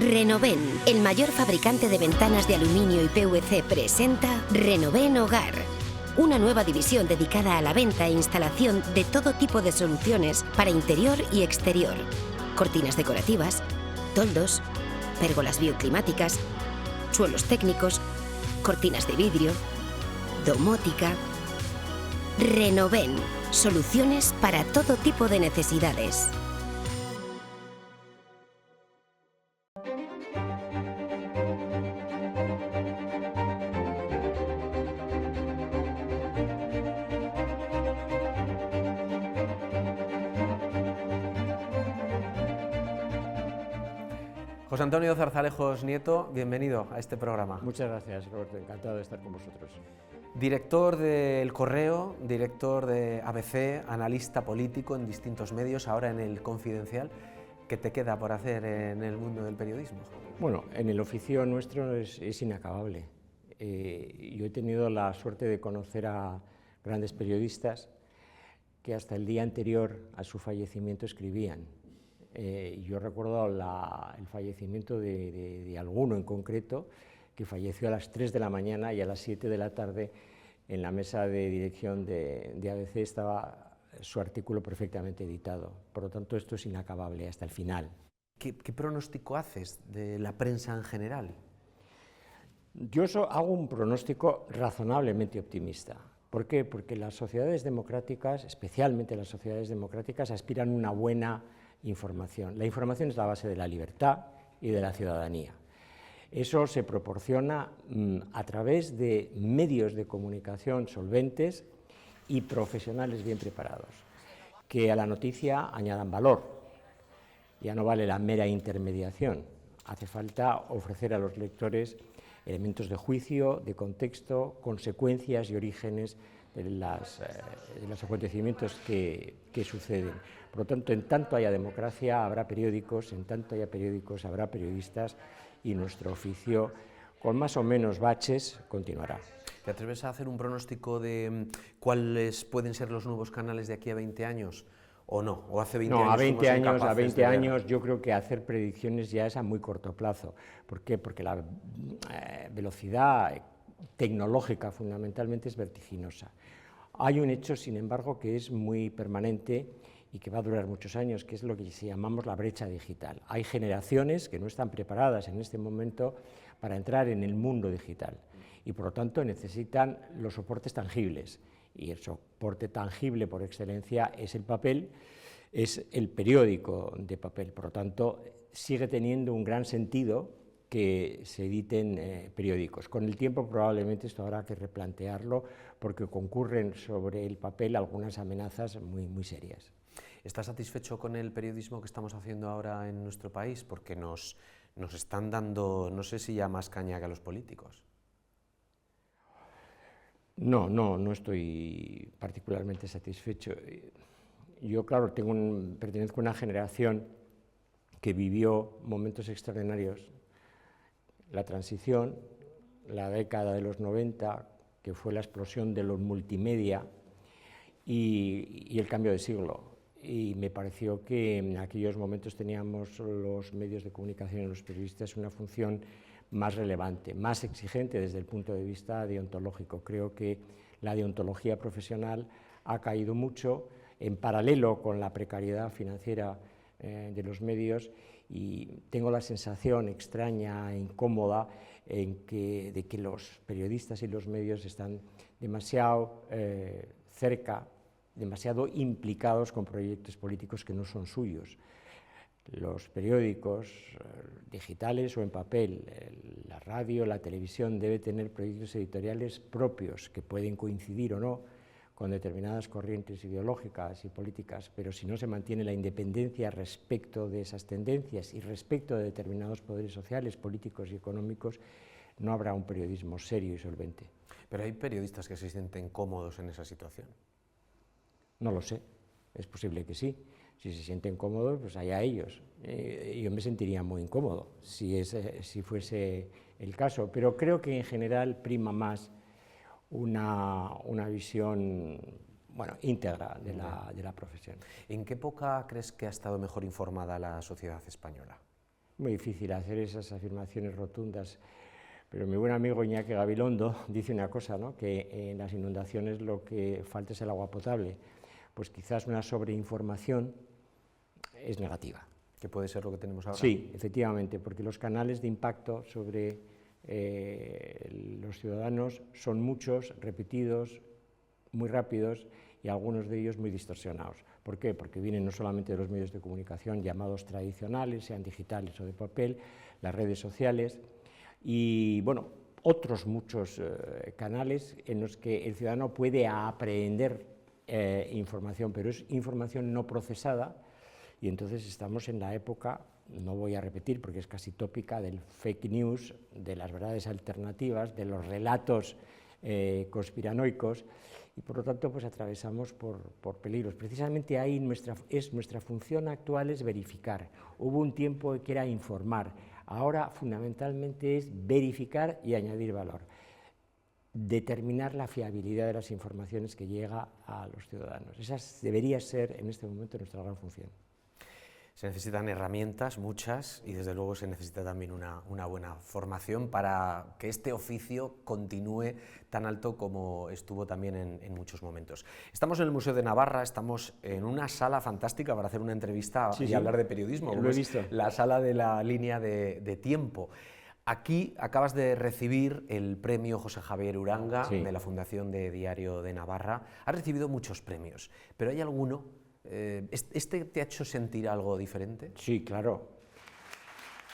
Renoven, el mayor fabricante de ventanas de aluminio y PVC, presenta Renoven Hogar. Una nueva división dedicada a la venta e instalación de todo tipo de soluciones para interior y exterior. Cortinas decorativas, toldos, pérgolas bioclimáticas, suelos técnicos, cortinas de vidrio, domótica. Renoven, soluciones para todo tipo de necesidades. José Antonio Zarzalejos Nieto, bienvenido a este programa. Muchas gracias, Roberto, encantado de estar con vosotros. Director del Correo, director de ABC, analista político en distintos medios, ahora en El Confidencial. ¿Qué te queda por hacer en el mundo del periodismo? Bueno, en el oficio nuestro es inacabable. Yo he tenido la suerte de conocer a grandes periodistas que hasta el día anterior a su fallecimiento escribían. Yo recuerdo el fallecimiento de alguno en concreto, que falleció a las 3 de la mañana y a las 7 de la tarde en la mesa de dirección de ABC estaba su artículo perfectamente editado. Por lo tanto, esto es inacabable hasta el final. ¿Qué pronóstico haces de la prensa en general? Yo hago un pronóstico razonablemente optimista. ¿Por qué? Porque las sociedades democráticas, especialmente las sociedades democráticas, aspiran a una buena información. La información es la base de la libertad y de la ciudadanía. Eso se proporciona a través de medios de comunicación solventes y profesionales bien preparados, que a la noticia añadan valor. Ya no vale la mera intermediación, hace falta ofrecer a los lectores elementos de juicio, de contexto, consecuencias y orígenes de los acontecimientos que suceden. Por lo tanto, en tanto haya democracia, habrá periódicos, en tanto haya periódicos, habrá periodistas, y nuestro oficio, con más o menos baches, continuará. ¿Te atreves a hacer un pronóstico de cuáles pueden ser los nuevos canales de aquí a 20 años? ¿O no? ¿O hace 20 años? A 20 años yo creo que hacer predicciones ya es a muy corto plazo. ¿Por qué? Porque la velocidad tecnológica fundamentalmente es vertiginosa. Hay un hecho, sin embargo, que es muy permanente y que va a durar muchos años, que es lo que llamamos la brecha digital. Hay generaciones que no están preparadas en este momento para entrar en el mundo digital y por lo tanto necesitan los soportes tangibles, y el soporte tangible por excelencia es el papel, es el periódico de papel. Por lo tanto, sigue teniendo un gran sentido que se editen periódicos. Con el tiempo probablemente esto habrá que replantearlo porque concurren sobre el papel algunas amenazas muy serias. ¿Estás satisfecho con el periodismo que estamos haciendo ahora en nuestro país? Porque nos están dando, no sé si ya más caña que a los políticos. No estoy particularmente satisfecho. Yo, claro, pertenezco a una generación que vivió momentos extraordinarios. La transición, la década de los 90, que fue la explosión de los multimedia y el cambio de siglo. Y me pareció que en aquellos momentos teníamos los medios de comunicación y los periodistas una función más relevante, más exigente desde el punto de vista deontológico. Creo que la deontología profesional ha caído mucho en paralelo con la precariedad financiera de los medios, y tengo la sensación extraña e incómoda de que los periodistas y los medios están demasiado cerca, demasiado implicados con proyectos políticos que no son suyos. Los periódicos digitales o en papel, la radio, la televisión, debe tener proyectos editoriales propios que pueden coincidir o no con determinadas corrientes ideológicas y políticas, pero si no se mantiene la independencia respecto de esas tendencias y respecto de determinados poderes sociales, políticos y económicos, no habrá un periodismo serio y solvente. Pero hay periodistas que se sienten cómodos en esa situación. No lo sé, es posible que sí. Si se sienten cómodos, pues allá ellos. Yo me sentiría muy incómodo si fuese el caso, pero creo que en general prima más una visión íntegra de la profesión. ¿En qué época crees que ha estado mejor informada la sociedad española? Muy difícil hacer esas afirmaciones rotundas, pero mi buen amigo Iñaki Gabilondo dice una cosa, ¿no? Que en las inundaciones lo que falta es el agua potable. Pues quizás una sobreinformación es negativa. ¿Que puede ser lo que tenemos ahora? Sí, efectivamente, porque los canales de impacto sobre los ciudadanos son muchos, repetidos, muy rápidos y algunos de ellos muy distorsionados. ¿Por qué? Porque vienen no solamente de los medios de comunicación llamados tradicionales, sean digitales o de papel, las redes sociales y, bueno, otros muchos canales en los que el ciudadano puede aprender información, pero es información no procesada y entonces estamos en la época, no voy a repetir porque es casi tópica, del fake news, de las verdades alternativas, de los relatos conspiranoicos y por lo tanto pues atravesamos por peligros. Precisamente ahí nuestra función actual es verificar. Hubo un tiempo que era informar, ahora fundamentalmente es verificar y añadir valor. Determinar la fiabilidad de las informaciones que llega a los ciudadanos. Esa debería ser en este momento nuestra gran función. Se necesitan herramientas, muchas, y desde luego se necesita también una buena formación para que este oficio continúe tan alto como estuvo también en muchos momentos. Estamos en el Museo de Navarra, estamos en una sala fantástica para hacer una entrevista y hablar de periodismo, lo he visto. La sala de la línea de tiempo. Aquí acabas de recibir el premio José Javier Uranga de la Fundación de Diario de Navarra. Has recibido muchos premios, pero ¿hay alguno? ¿Este te ha hecho sentir algo diferente? Sí, claro.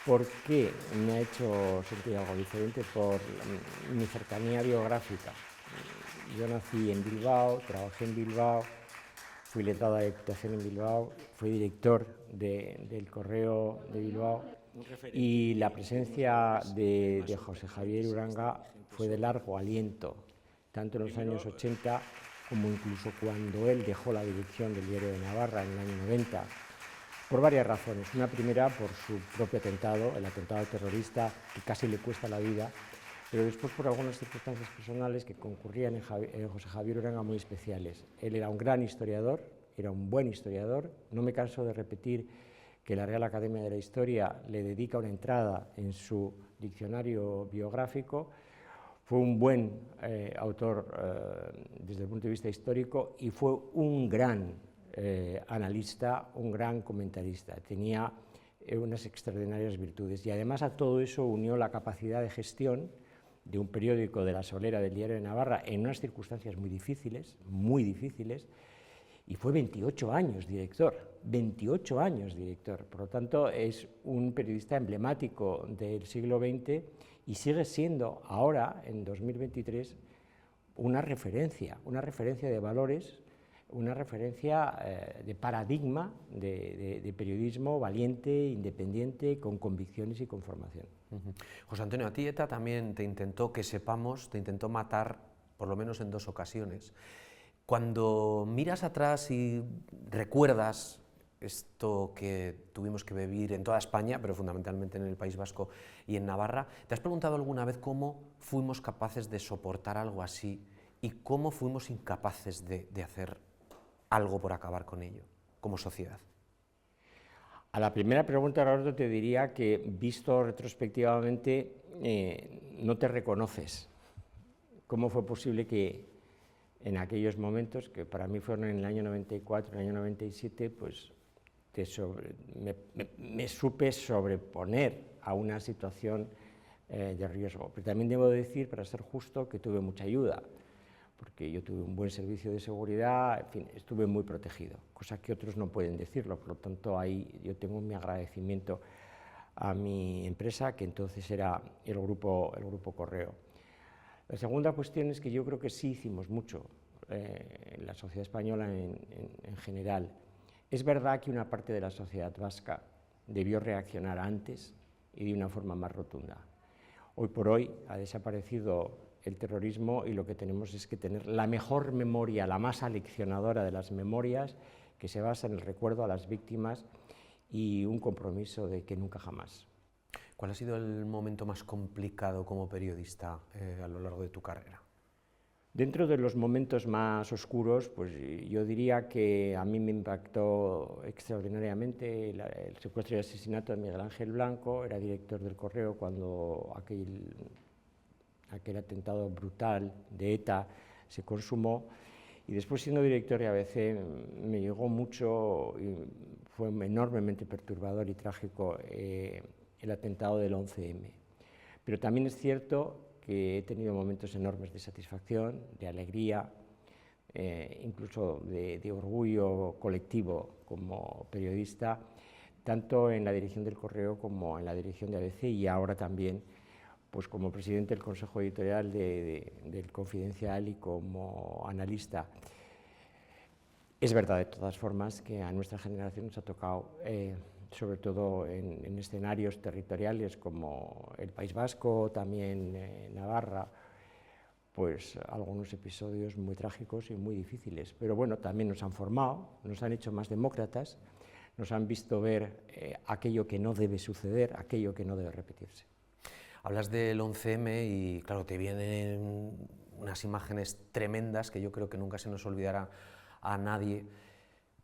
¿Por qué me ha hecho sentir algo diferente? Por mi cercanía biográfica. Yo nací en Bilbao, trabajé en Bilbao, fui letrado de Diputación en Bilbao, fui director del Correo de Bilbao y la presencia de José Javier Uranga fue de largo aliento, tanto en los años 80 como incluso cuando él dejó la dirección del Diario de Navarra en el año 90, por varias razones. Una primera, por su propio atentado, el atentado terrorista que casi le cuesta la vida, pero después por algunas circunstancias personales que concurrían en José Javier Uranga muy especiales. Él era un gran historiador, era un buen historiador, no me canso de repetir que la Real Academia de la Historia le dedica una entrada en su diccionario biográfico. Fue un buen autor desde el punto de vista histórico y fue un gran analista, un gran comentarista. Tenía unas extraordinarias virtudes y además a todo eso unió la capacidad de gestión de un periódico de la solera del Diario de Navarra en unas circunstancias muy difíciles, y fue 28 años director, 28 años director. Por lo tanto, es un periodista emblemático del siglo XX y sigue siendo ahora, en 2023, una referencia de valores, una referencia de paradigma de periodismo valiente, independiente, con convicciones y con formación. José Antonio, a ti ETA también te intentó, que sepamos, te intentó matar por lo menos en 2 ocasiones. Cuando miras atrás y recuerdas esto que tuvimos que vivir en toda España, pero fundamentalmente en el País Vasco y en Navarra, ¿te has preguntado alguna vez cómo fuimos capaces de soportar algo así y cómo fuimos incapaces de hacer algo por acabar con ello, como sociedad? A la primera pregunta, Roberto, te diría que, visto retrospectivamente, no te reconoces. ¿Cómo fue posible que en aquellos momentos, que para mí fueron en el año 94, en el año 97, pues me supe sobreponer a una situación de riesgo? Pero también debo decir, para ser justo, que tuve mucha ayuda, porque yo tuve un buen servicio de seguridad, en fin, estuve muy protegido, cosa que otros no pueden decirlo. Por lo tanto, ahí yo tengo mi agradecimiento a mi empresa, que entonces era el Grupo Correo. La segunda cuestión es que yo creo que sí hicimos mucho en la sociedad española en general. Es verdad que una parte de la sociedad vasca debió reaccionar antes y de una forma más rotunda. Hoy por hoy ha desaparecido el terrorismo y lo que tenemos es que tener la mejor memoria, la más aleccionadora de las memorias, que se basa en el recuerdo a las víctimas y un compromiso de que nunca jamás. ¿Cuál ha sido el momento más complicado como periodista a lo largo de tu carrera? Dentro de los momentos más oscuros, pues yo diría que a mí me impactó extraordinariamente el secuestro y asesinato de Miguel Ángel Blanco. Era director del Correo cuando aquel atentado brutal de ETA se consumó, y después, siendo director de ABC, me llegó mucho y fue enormemente perturbador y trágico el atentado del 11M. Pero también es cierto que he tenido momentos enormes de satisfacción, de alegría, incluso de orgullo colectivo como periodista, tanto en la dirección del Correo como en la dirección de ABC, y ahora también pues como presidente del Consejo Editorial del Confidencial y como analista. Es verdad, de todas formas, que a nuestra generación nos ha tocado, sobre todo en escenarios territoriales como el País Vasco, también Navarra, pues algunos episodios muy trágicos y muy difíciles. Pero bueno, también nos han formado, nos han hecho más demócratas, nos han visto ver aquello que no debe suceder, aquello que no debe repetirse. Hablas del 11M y claro, te vienen unas imágenes tremendas que yo creo que nunca se nos olvidará a nadie,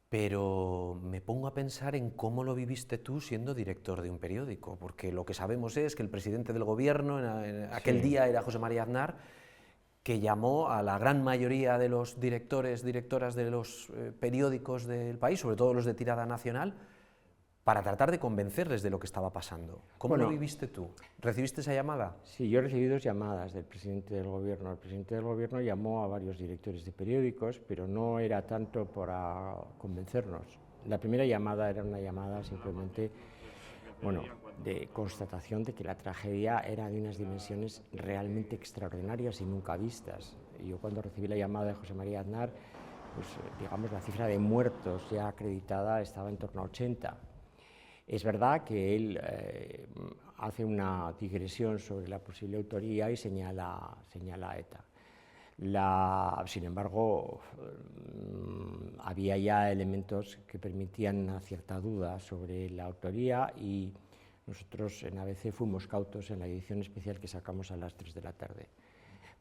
pero me pongo a pensar en cómo lo viviste tú siendo director de un periódico, porque lo que sabemos es que el presidente del gobierno en aquel día era José María Aznar, que llamó a la gran mayoría de los directores, directoras de los periódicos del país, sobre todo los de tirada nacional, para tratar de convencerles de lo que estaba pasando. ¿Cómo lo viviste tú? ¿Recibiste esa llamada? Sí, yo recibí 2 llamadas del presidente del gobierno. El presidente del gobierno llamó a varios directores de periódicos, pero no era tanto para convencernos. La primera llamada era una llamada simplemente, bueno, de constatación de que la tragedia era de unas dimensiones realmente extraordinarias y nunca vistas. Yo cuando recibí la llamada de José María Aznar, pues digamos la cifra de muertos ya acreditada estaba en torno a 80. Es verdad que él hace una digresión sobre la posible autoría y señala a ETA. Sin embargo, había ya elementos que permitían una cierta duda sobre la autoría, y nosotros en ABC fuimos cautos en la edición especial que sacamos a las 3 de la tarde.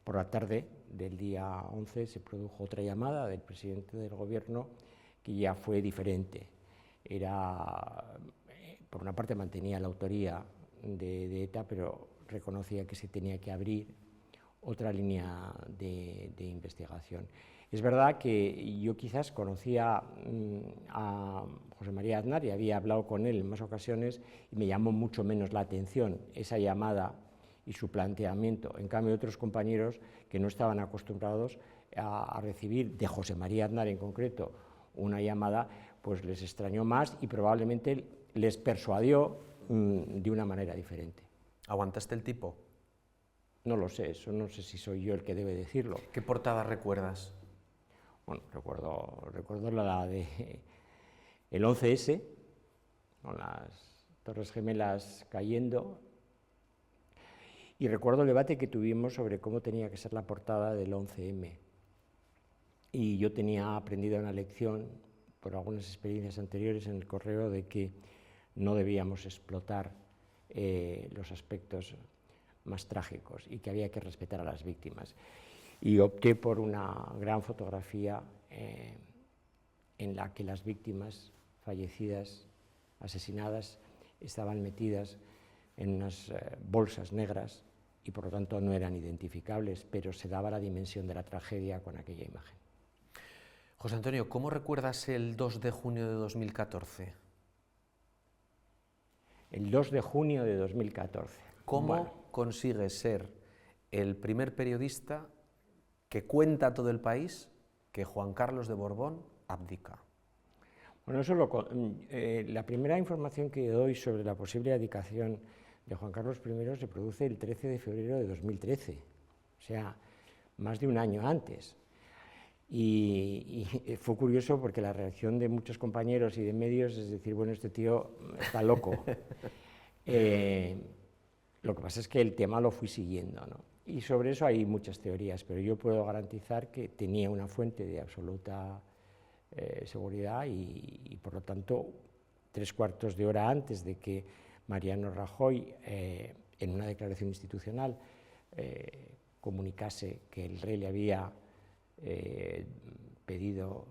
Por la tarde del día 11 se produjo otra llamada del presidente del gobierno que ya fue diferente. Por una parte mantenía la autoría de ETA, pero reconocía que se tenía que abrir otra línea de investigación. Es verdad que yo quizás conocía a José María Aznar y había hablado con él en más ocasiones, y me llamó mucho menos la atención esa llamada y su planteamiento. En cambio, otros compañeros que no estaban acostumbrados a recibir de José María Aznar en concreto una llamada, pues les extrañó más y probablemente les persuadió de una manera diferente. ¿Aguantaste el tipo? No lo sé, eso no sé si soy yo el que debe decirlo. ¿Qué portada recuerdas? Bueno, recuerdo la de el 11S, con las Torres Gemelas cayendo, y recuerdo el debate que tuvimos sobre cómo tenía que ser la portada del 11M. Y yo tenía aprendido una lección por algunas experiencias anteriores en el Correo de que no debíamos explotar los aspectos más trágicos y que había que respetar a las víctimas. Y opté por una gran fotografía en la que las víctimas fallecidas, asesinadas, estaban metidas en unas bolsas negras y por lo tanto no eran identificables, pero se daba la dimensión de la tragedia con aquella imagen. José Antonio, ¿cómo recuerdas el 2 de junio de 2014? El 2 de junio de 2014. ¿Cómo consigues ser el primer periodista que cuenta a todo el país que Juan Carlos de Borbón abdica? Bueno, la primera información que doy sobre la posible abdicación de Juan Carlos I se produce el 13 de febrero de 2013, o sea, más de un año antes. Y fue curioso porque la reacción de muchos compañeros y de medios es decir, bueno, este tío está loco. Lo que pasa es que el tema lo fui siguiendo, ¿no? Y sobre eso hay muchas teorías, pero yo puedo garantizar que tenía una fuente de absoluta seguridad y por lo tanto, 3/4 de hora antes de que Mariano Rajoy, en una declaración institucional, comunicase que el rey le había pedido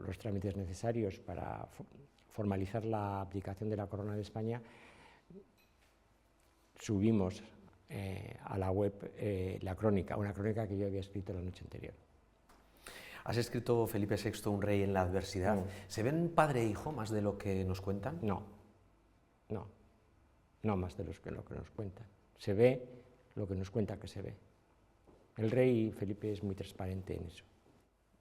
los trámites necesarios para formalizar la abdicación de la corona de España, subimos a la web la crónica, una crónica que yo había escrito la noche anterior. Has escrito Felipe VI, un rey en la adversidad. ¿Se ven padre e hijo más de lo que nos cuentan? No más de lo que nos cuentan. Se ve lo que nos cuenta que se ve. El rey Felipe es muy transparente en eso.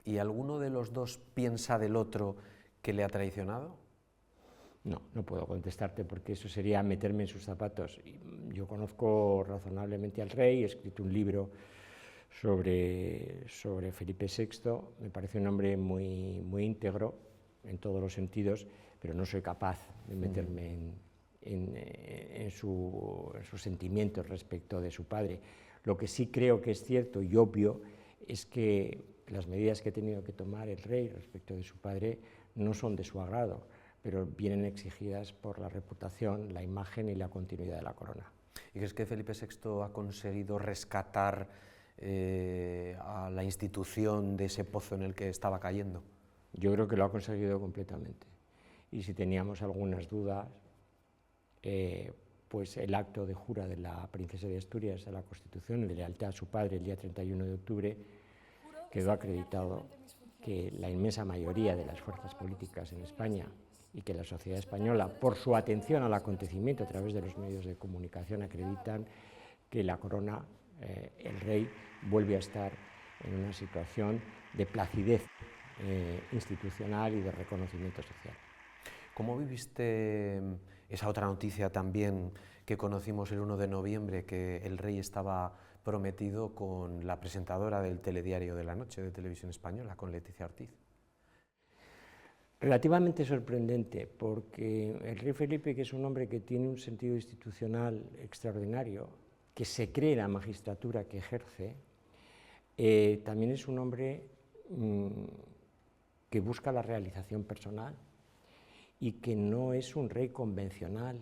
¿Y alguno de los dos piensa del otro que le ha traicionado? No puedo contestarte porque eso sería meterme en sus zapatos. Yo conozco razonablemente al rey, he escrito un libro sobre Felipe VI, me parece un hombre muy íntegro en todos los sentidos, pero no soy capaz de meterme en sus sentimientos respecto de su padre. Lo que sí creo que es cierto y obvio es que las medidas que ha tenido que tomar el rey respecto de su padre no son de su agrado, pero vienen exigidas por la reputación, la imagen y la continuidad de la corona. ¿Y crees que Felipe VI ha conseguido rescatar a la institución de ese pozo en el que estaba cayendo? Yo creo que lo ha conseguido completamente. Y si teníamos algunas dudas, pues el acto de jura de la princesa de Asturias a la Constitución, de lealtad a su padre, el día 31 de octubre, quedó acreditado que la inmensa mayoría de las fuerzas políticas en España y que la sociedad española, por su atención al acontecimiento a través de los medios de comunicación, acreditan que la corona, el rey, vuelve a estar en una situación de placidez institucional y de reconocimiento social. ¿Cómo viviste esa otra noticia también que conocimos el 1 de noviembre, que el rey estaba prometido con la presentadora del telediario de la noche de Televisión Española, con Leticia Ortiz? Relativamente sorprendente, porque el rey Felipe, que es un hombre que tiene un sentido institucional extraordinario, que se cree en la magistratura que ejerce, también es un hombre que busca la realización personal y que no es un rey convencional,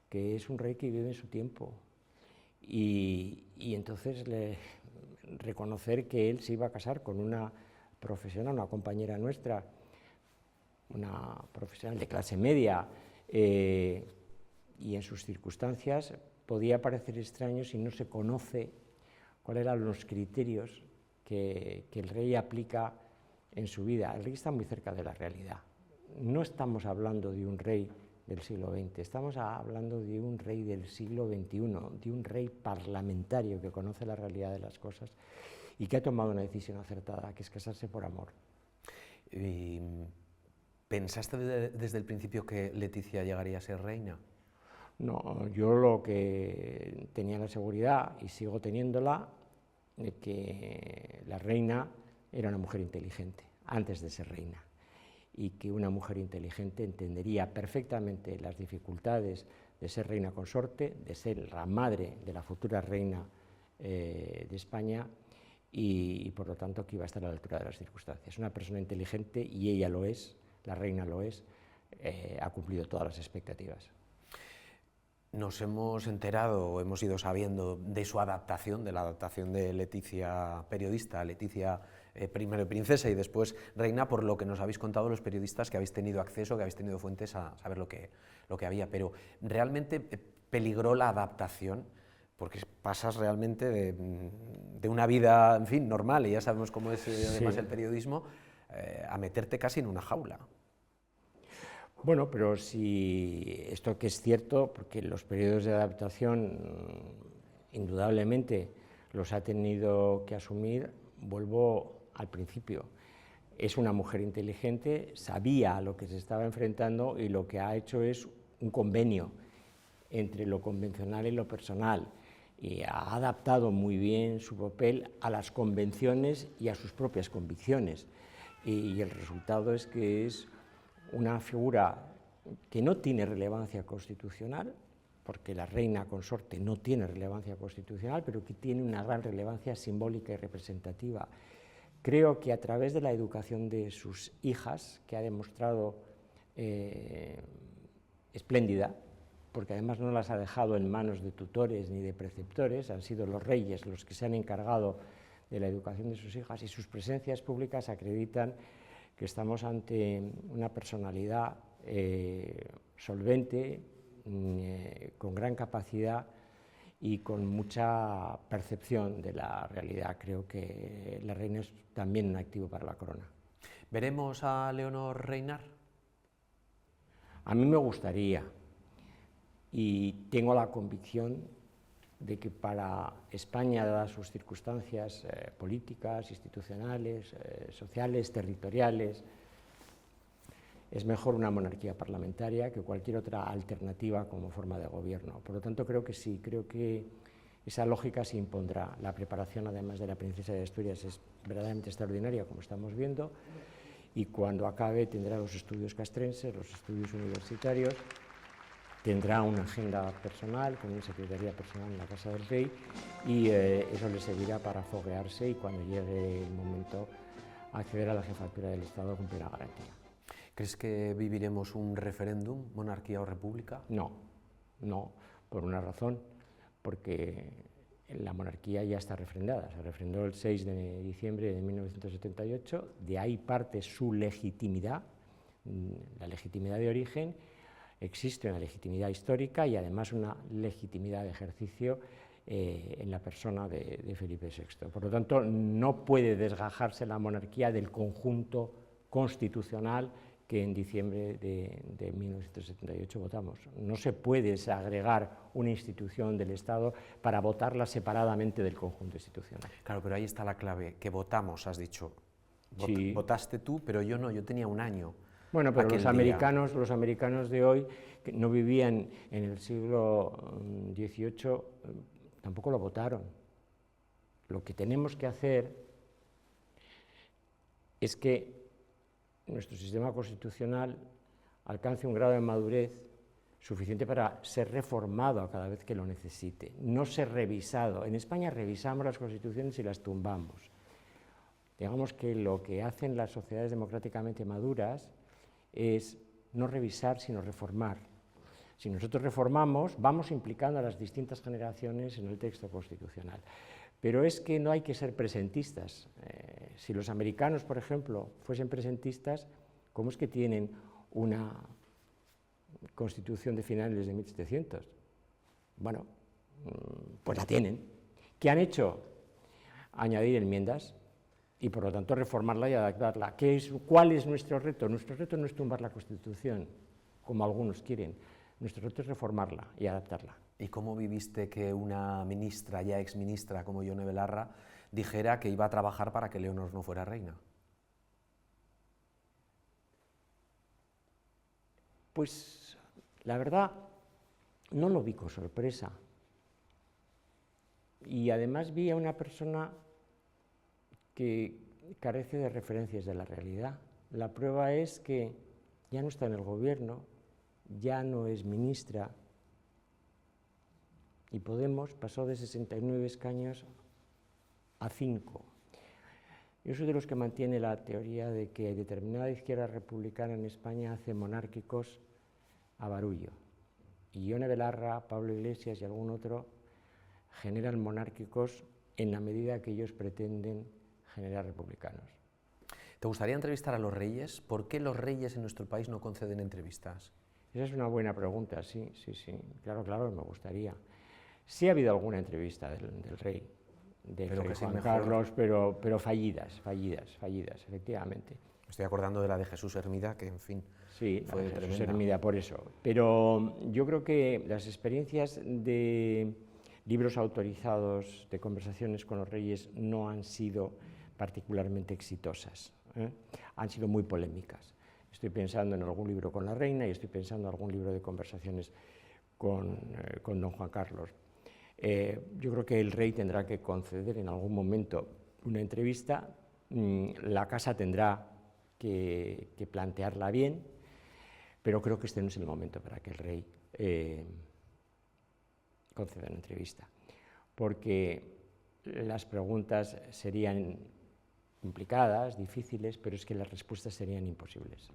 que es un rey que vive en su tiempo. Y entonces reconocer que él se iba a casar con una profesional, una compañera nuestra, una profesional de clase media, y en sus circunstancias podía parecer extraño si no se conoce cuáles eran los criterios que el rey aplica en su vida. El rey está muy cerca de la realidad. No estamos hablando de un rey del siglo XX, estamos hablando de un rey del siglo XXI, de un rey parlamentario que conoce la realidad de las cosas y que ha tomado una decisión acertada, que es casarse por amor. ¿Y pensaste desde el principio que Leticia llegaría a ser reina? No, yo lo que tenía la seguridad, y sigo teniéndola, de que la reina era una mujer inteligente, antes de ser reina, y que una mujer inteligente entendería perfectamente las dificultades de ser reina consorte, de ser la madre de la futura reina de España, y por lo tanto que iba a estar a la altura de las circunstancias. Una persona inteligente, y ella lo es, la reina lo es, ha cumplido todas las expectativas. Nos hemos enterado, o hemos ido sabiendo de su adaptación, de la adaptación de Leticia periodista, Leticia primero princesa y después reina, por lo que nos habéis contado los periodistas que habéis tenido acceso, que habéis tenido fuentes a saber lo que había. Pero ¿realmente peligró la adaptación? Porque pasas realmente de una vida, en fin, normal, y ya sabemos cómo es además el periodismo, a meterte casi en una jaula. Bueno, pero si esto que es cierto, porque los periodos de adaptación indudablemente los ha tenido que asumir, vuelvo al principio. Es una mujer inteligente, sabía a lo que se estaba enfrentando y lo que ha hecho es un convenio entre lo convencional y lo personal, y ha adaptado muy bien su papel a las convenciones y a sus propias convicciones, y el resultado es que es una figura que no tiene relevancia constitucional, porque la reina consorte no tiene relevancia constitucional, pero que tiene una gran relevancia simbólica y representativa. Creo que a través de la educación de sus hijas, que ha demostrado espléndida, porque además no las ha dejado en manos de tutores ni de preceptores, han sido los reyes los que se han encargado de la educación de sus hijas, y sus presencias públicas acreditan que estamos ante una personalidad solvente, con gran capacidad y con mucha percepción de la realidad. Creo que la reina es también un activo para la corona. ¿Veremos a Leonor reinar? A mí me gustaría, y tengo la convicción de que para España, dadas sus circunstancias políticas, institucionales, sociales, territoriales, es mejor una monarquía parlamentaria que cualquier otra alternativa como forma de gobierno. Por lo tanto, creo que sí, creo que esa lógica se impondrá. La preparación, además de la princesa de Asturias, es verdaderamente extraordinaria, como estamos viendo, y cuando acabe tendrá los estudios castrenses, los estudios universitarios, tendrá una agenda personal, con una secretaría personal en la Casa del Rey, y eso le servirá para foguearse y cuando llegue el momento acceder a la jefatura del Estado con plena garantía. ¿Crees que viviremos un referéndum, monarquía o república? No, no, por una razón, porque la monarquía ya está refrendada, se refrendó el 6 de diciembre de 1978, de ahí parte su legitimidad, la legitimidad de origen. Existe una legitimidad histórica y además una legitimidad de ejercicio en la persona de Felipe VI. Por lo tanto, no puede desgajarse la monarquía del conjunto constitucional que en diciembre de 1978 votamos. No se puede desagregar una institución del Estado para votarla separadamente del conjunto institucional. Claro, pero ahí está la clave, que votamos, has dicho. Sí. Votaste tú, pero yo no, yo tenía un año. Bueno, pero los americanos de hoy, que no vivían en el siglo XVIII, tampoco lo votaron. Lo que tenemos que hacer es que nuestro sistema constitucional alcance un grado de madurez suficiente para ser reformado a cada vez que lo necesite, no ser revisado. En España revisamos las constituciones y las tumbamos. Digamos que lo que hacen las sociedades democráticamente maduras es no revisar, sino reformar. Si nosotros reformamos, vamos implicando a las distintas generaciones en el texto constitucional. Pero es que no hay que ser presentistas. Si los americanos, por ejemplo, fuesen presentistas, ¿cómo es que tienen una constitución de finales de 1700? Bueno, pues la tienen. ¿Qué han hecho? Añadir enmiendas y, por lo tanto, reformarla y adaptarla. ¿Cuál es nuestro reto? Nuestro reto no es tumbar la Constitución, como algunos quieren. Nuestro reto es reformarla y adaptarla. ¿Y cómo viviste que una ministra, ya exministra como Ione Belarra, dijera que iba a trabajar para que Leonor no fuera reina? Pues la verdad, no lo vi con sorpresa. Y además vi a una persona que carece de referencias de la realidad. La prueba es que ya no está en el gobierno, ya no es ministra, y Podemos pasó de 69 escaños a 5. Yo soy de los que mantiene la teoría de que determinada izquierda republicana en España hace monárquicos a barullo. Y Ione Belarra, Pablo Iglesias y algún otro generan monárquicos en la medida que ellos pretenden generar republicanos. ¿Te gustaría entrevistar a los reyes? ¿Por qué los reyes en nuestro país no conceden entrevistas? Esa es una buena pregunta, sí, claro, me gustaría. Sí ha habido alguna entrevista del rey, Juan Carlos, pero fallidas, efectivamente. Me estoy acordando de la de Jesús Hermida, que en fin, sí, fue la de Jesús tremenda. Hermida, por eso. Pero yo creo que las experiencias de libros autorizados, de conversaciones con los reyes, no han sido particularmente exitosas, han sido muy polémicas. Estoy pensando en algún libro con la reina y estoy pensando en algún libro de conversaciones con don Juan Carlos. Yo creo que el rey tendrá que conceder en algún momento una entrevista, la casa tendrá que plantearla bien, pero creo que este no es el momento para que el rey conceda una entrevista, porque las preguntas serían complicadas, difíciles, pero es que las respuestas serían imposibles.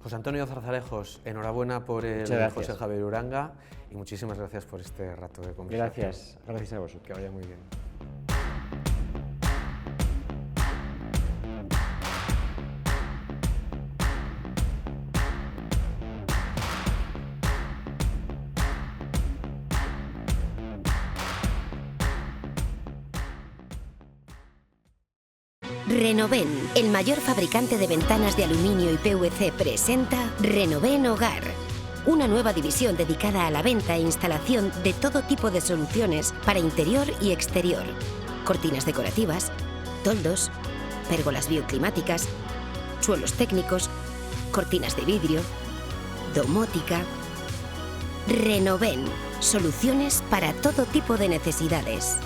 José Antonio Zarzalejos, enhorabuena por el José Javier Uranga y muchísimas gracias por este rato de conversación. Gracias a vosotros. Que vaya muy bien. Renoven, el mayor fabricante de ventanas de aluminio y PVC, presenta Renoven Hogar, una nueva división dedicada a la venta e instalación de todo tipo de soluciones para interior y exterior. Cortinas decorativas, toldos, pérgolas bioclimáticas, suelos técnicos, cortinas de vidrio, domótica. Renoven, soluciones para todo tipo de necesidades.